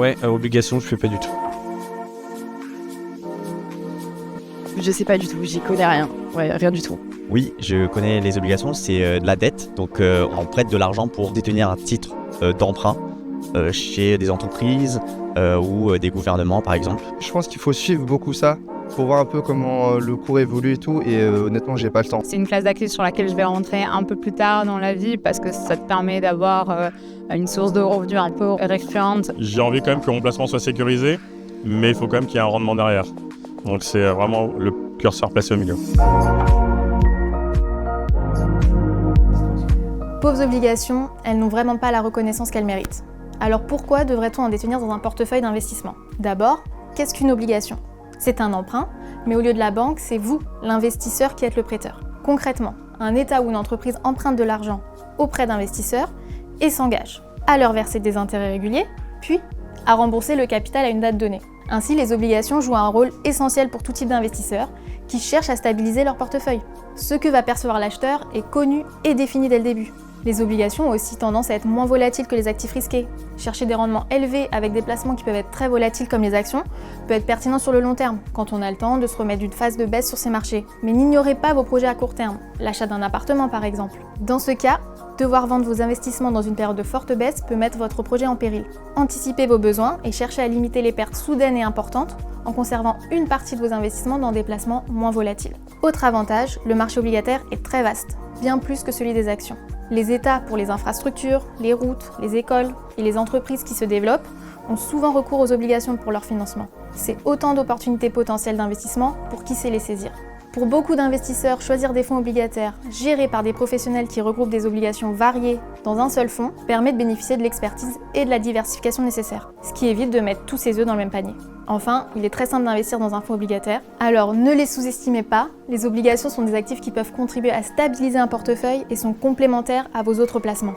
Ouais, obligation, je fais pas du tout. Je sais pas du tout, j'y connais rien. Ouais, rien du tout. Oui, je connais les obligations, c'est de la dette. Donc on prête de l'argent pour détenir un titre d'emprunt chez des entreprises ou des gouvernements par exemple. Je pense qu'il faut suivre beaucoup ça pour voir un peu comment le cours évolue et tout. Et honnêtement, j'ai pas le temps. C'est une classe d'actifs sur laquelle je vais rentrer un peu plus tard dans la vie parce que ça te permet d'avoir une source de revenus un peu récurrente. J'ai envie quand même que mon placement soit sécurisé, mais il faut quand même qu'il y ait un rendement derrière. Donc c'est vraiment le curseur placé au milieu. Pauvres obligations, elles n'ont vraiment pas la reconnaissance qu'elles méritent. Alors pourquoi devrait-on en détenir dans un portefeuille d'investissement ? D'abord, qu'est-ce qu'une obligation ? C'est un emprunt, mais au lieu de la banque, c'est vous, l'investisseur, qui êtes le prêteur. Concrètement, un État ou une entreprise emprunte de l'argent auprès d'investisseurs et s'engage à leur verser des intérêts réguliers, puis à rembourser le capital à une date donnée. Ainsi, les obligations jouent un rôle essentiel pour tout type d'investisseurs qui cherchent à stabiliser leur portefeuille. Ce que va percevoir l'acheteur est connu et défini dès le début. Les obligations ont aussi tendance à être moins volatiles que les actifs risqués. Chercher des rendements élevés avec des placements qui peuvent être très volatiles comme les actions peut être pertinent sur le long terme, quand on a le temps de se remettre d'une phase de baisse sur ces marchés. Mais n'ignorez pas vos projets à court terme, l'achat d'un appartement par exemple. Dans ce cas, devoir vendre vos investissements dans une période de forte baisse peut mettre votre projet en péril. Anticipez vos besoins et cherchez à limiter les pertes soudaines et importantes en conservant une partie de vos investissements dans des placements moins volatiles. Autre avantage, le marché obligataire est très vaste, bien plus que celui des actions. Les États, pour les infrastructures, les routes, les écoles et les entreprises qui se développent, ont souvent recours aux obligations pour leur financement. C'est autant d'opportunités potentielles d'investissement pour qui sait les saisir. Pour beaucoup d'investisseurs, choisir des fonds obligataires gérés par des professionnels qui regroupent des obligations variées dans un seul fonds permet de bénéficier de l'expertise et de la diversification nécessaires, ce qui évite de mettre tous ses œufs dans le même panier. Enfin, il est très simple d'investir dans un fonds obligataire, alors ne les sous-estimez pas, les obligations sont des actifs qui peuvent contribuer à stabiliser un portefeuille et sont complémentaires à vos autres placements.